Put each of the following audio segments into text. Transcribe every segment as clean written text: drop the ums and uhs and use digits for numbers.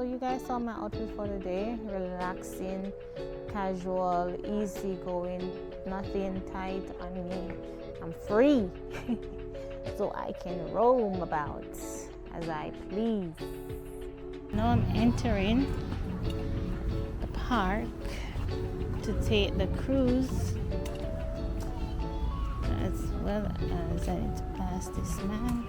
So you guys saw my outfit for the day. Relaxing, casual, easy going, nothing tight on me. I'm free. So I can roam about as I please. Now I'm entering the park to take the cruise, as well as I need to pass this man.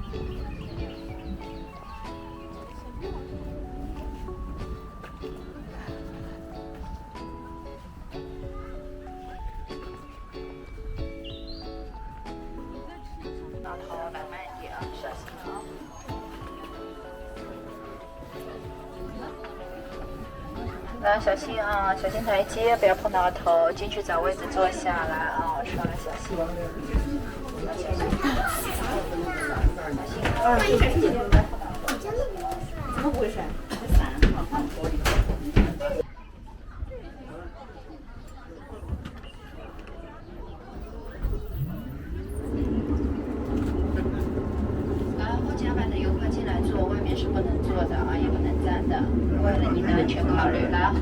那小心啊，小心台阶，不要碰到头。进去找位置坐下来啊，刷小心。怎么不会摔？后甲板的游客进来坐，外面是不能坐的啊，也不能站的，为了您的安全考虑啦。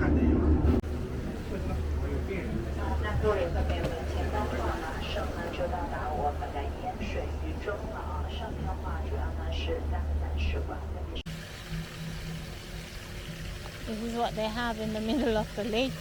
那各位游客朋友们，前方的话呢，马上呢就到达我们的盐水鱼中了啊。上面的话主要呢是3个展示馆。This is what they have in the middle of the lake.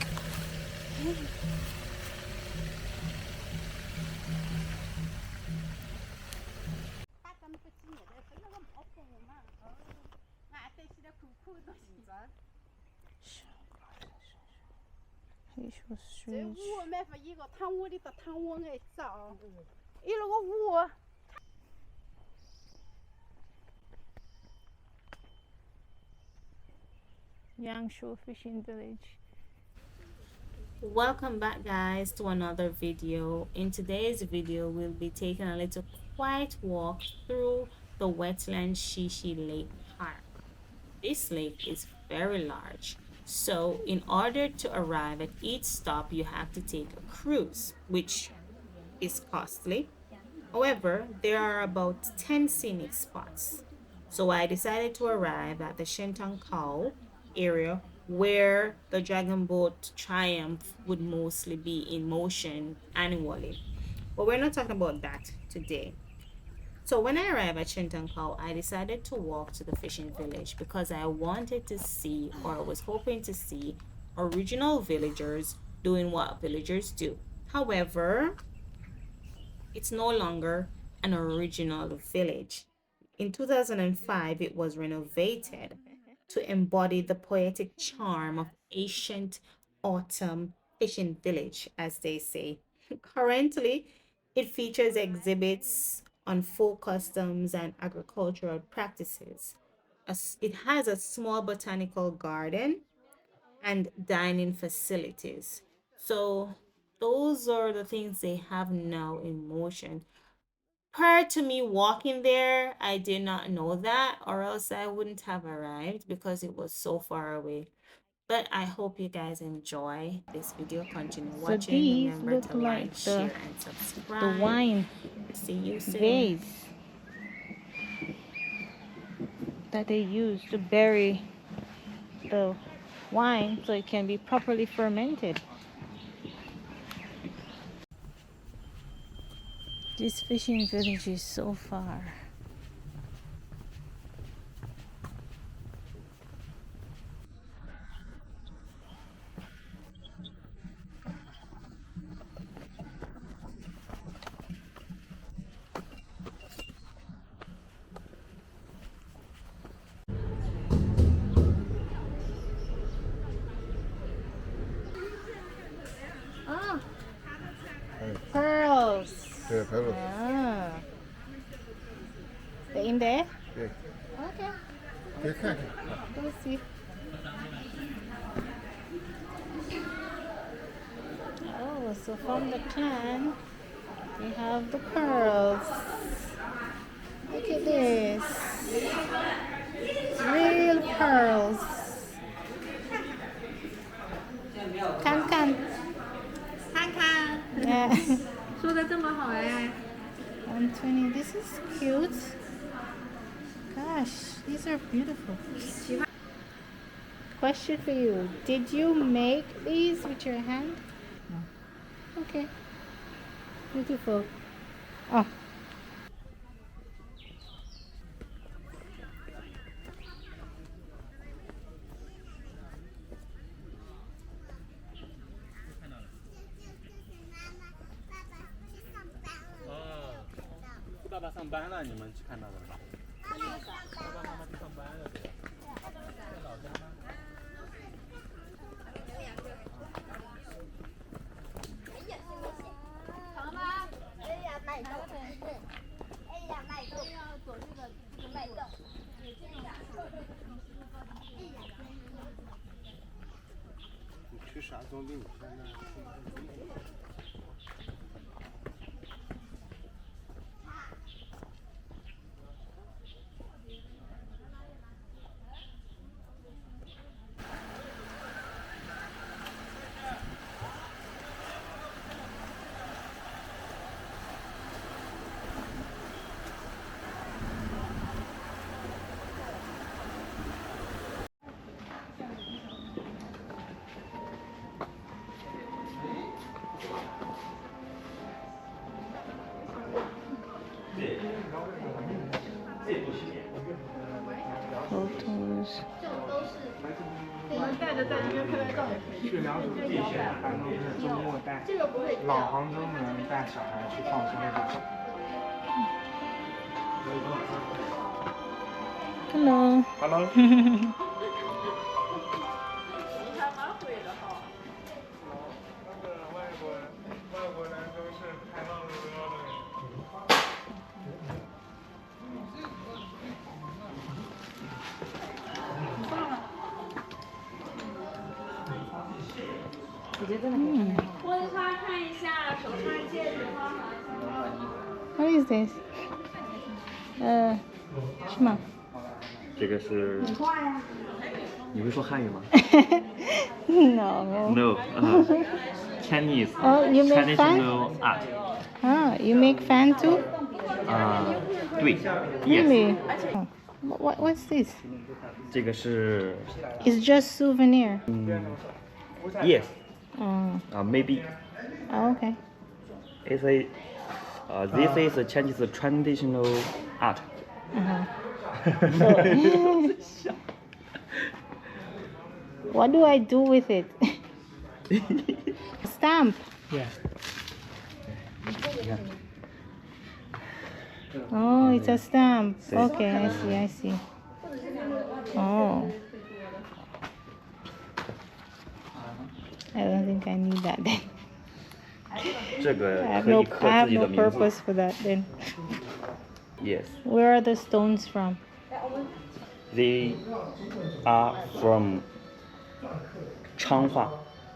Yanshui Fishing Village. Welcome back guys to another video. In today's video we'll be taking a little quiet walk through the wetland Shishi Lake Park. This lake is very large, so in order to arrive at each stop you have to take a cruise, which is costly. However, there are about 10 scenic spots, so I decided to arrive at the Shenton area where the dragon boat Triumph would mostly be in motion annually. But we're not talking about that today. So when I arrived at Shenton, I decided to walk to the fishing village because I wanted to see, or was hoping to see, original villagers doing what villagers do. However, it's no longer an original village. In 2005, it was renovated to embody the poetic charm of ancient autumn fishing village, as they say. Currently, it features exhibits on folk customs and agricultural practices. It has a small botanical garden and dining facilities. So those are the things they have now in motion. Prior to me walking there, I did not know that, or else I wouldn't have arrived because it was so far away. But I hope you guys enjoy this video. Continue watching. These remember look to like share, and subscribe. The wine. See you soon. Vase that they use to bury the wine so it can be properly fermented. This fishing village is so far. Ah, pearls. Yeah, pearls. Ah. They're in there? Yeah. Okay. Okay. We'll see. Oh, so from the clan, we have the pearls. Look at this. Real pearls. Can. 看看， Yeah. 说的这么好哎。 120. This is cute. Gosh, these are beautiful. Question for you. Did you make these with your hand? No. Okay. Beautiful. Oh. Photos. 我们带着在这边拍拍照也可以。去凉水地一般都是周末带老杭州人带小孩去放松的地方。Hello. Hello. 你还蛮会的哈。那个外国人都是拍浪歌的。婚纱看一下，手串戒指花。 What is this? 是吗？这个是。你会说汉语吗 No. ？No，Chinese Oh, you make fan? traditional art。Ah, you make fan too? 对 Really? ，yes。What's this? 这个是 It's just souvenir. yes， Oh. maybe Oh, okay. it's a this is a Chinese traditional art。 So, what do I do with it? Stamp. Yeah. Oh, it's a stamp. Okay, I see. Oh. I don't think I need that then. 这个 I have 可以 no, 刻 I 自 have 己 no 的名字。 purpose for that then. Yes， Where are the stones from? they are from 昌化，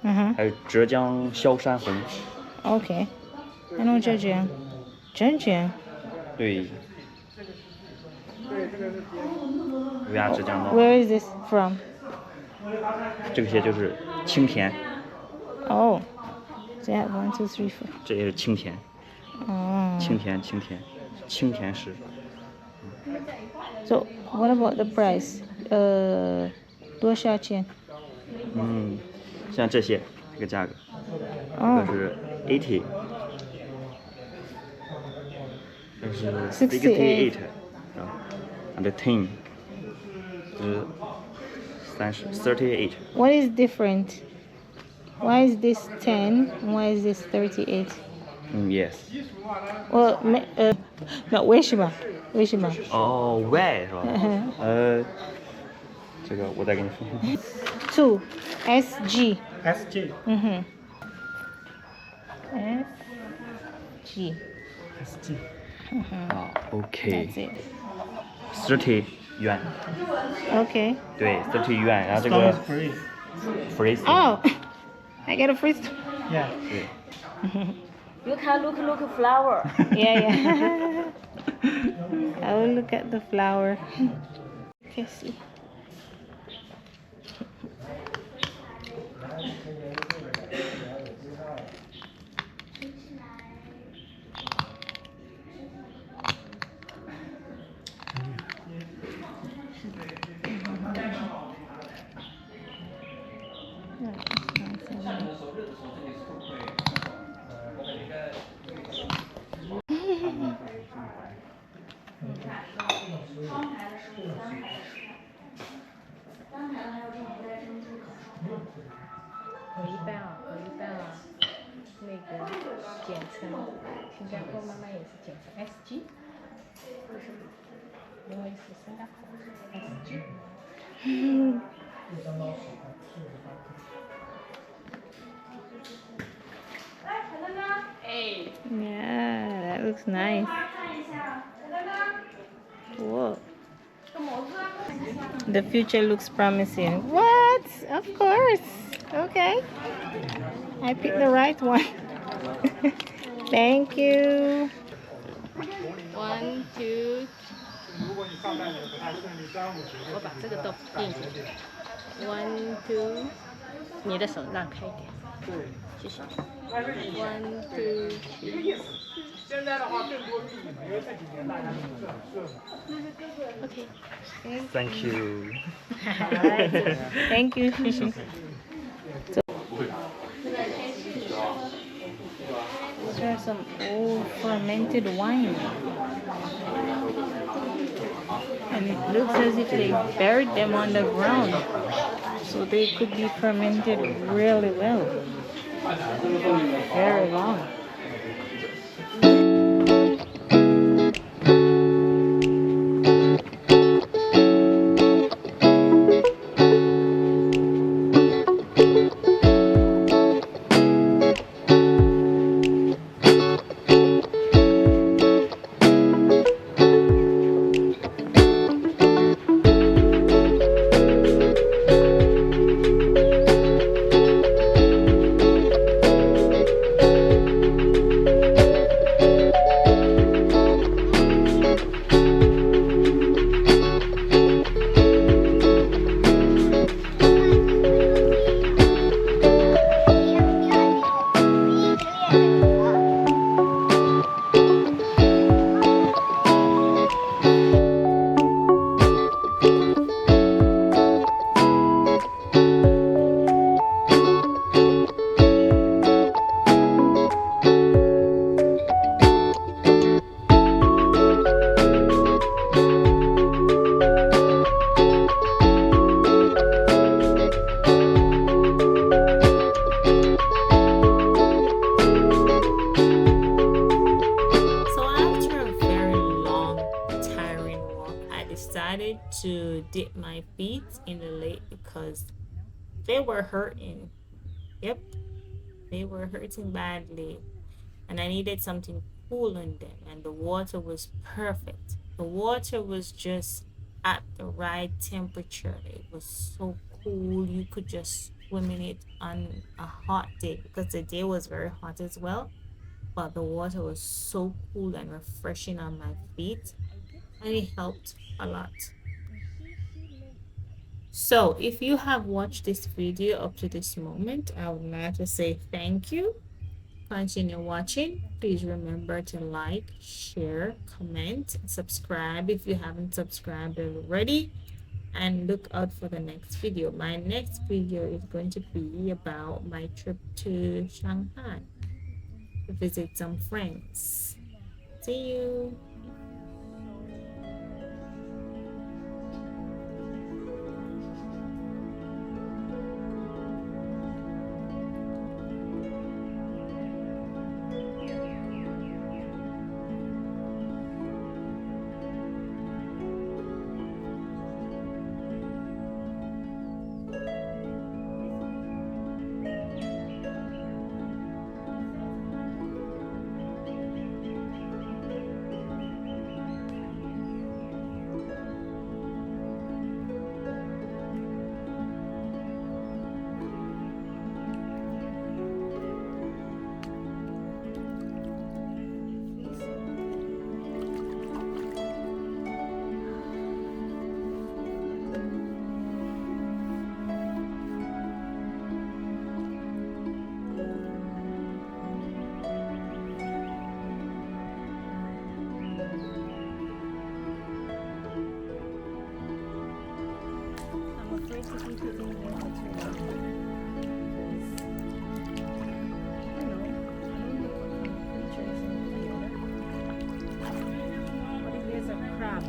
Uh-huh. 还有浙江萧山红。 Okay. I know Zhejiang. Zhejiang? 对。we are 浙江的。 Where is this from? 这些就是青田， Oh. So yeah, 1, 2, 3, 4. 这也是青田， Oh. 青田石。 So what about the price? 多少钱？像这些这个价格，这 Oh. 个是80，这是68 68，and 10，是38。What is different? Why is this 10 and why is this 38? Yes。 Well, 那为什么？为什么？哦，Y 是吧？这个我再给你说。 2 SG. SG. SG. SG. OK， That's it. 30元。 Okay. 对，30元，然后这 Stone 个 is free. free。 Oh, I get a free. Yeah. 对。 You can look flower. Yeah. I will look at the flower. Okay, see. 我一般那个简称，新加坡慢慢也是简称 SG，为什么？因为是新加坡 SG。哎， Yeah, that looks nice. Whoa. The future looks promising. What? Of course. Okay. I picked the right one. Thank you. 1, 2. 如果你上半年不太顺利，端午节我把这个都印进去。1, 2，你的手让开一点。对，谢谢。但是以前 1, 对 2, 一个意思。现在的话更多寓意嘛，因为这几年大家都不是很顺嘛。OK。Thank you. Thank you, Fishing. These are some old fermented wine. And it looks as if they buried them on the ground. So they could be fermented really well. Very long. Decided to dip my feet in the lake because they were hurting. Yep, they were hurting badly, and I needed something cool on them, and the water was perfect. The water was just at the right temperature. It was so cool. You could just swim in it on a hot day because the day was very hot as well, but the water was so cool and refreshing on my feet, and it helped a lot. So if you have watched this video up to this moment, I would like to say thank you. Continue watching. Please remember to like, share, comment, subscribe if you haven't subscribed already, and look out for the next video. My next video is going to be about my trip to Shanghai to visit some friends. See you. What if there's a crab?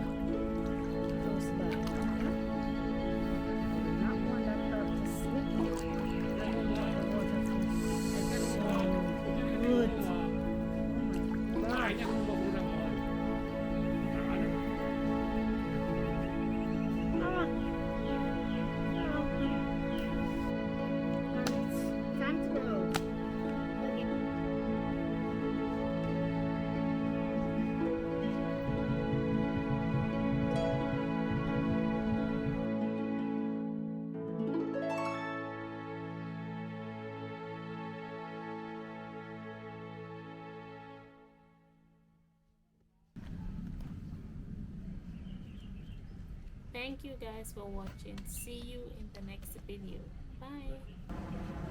Thank you guys for watching. See you in the next video. Bye.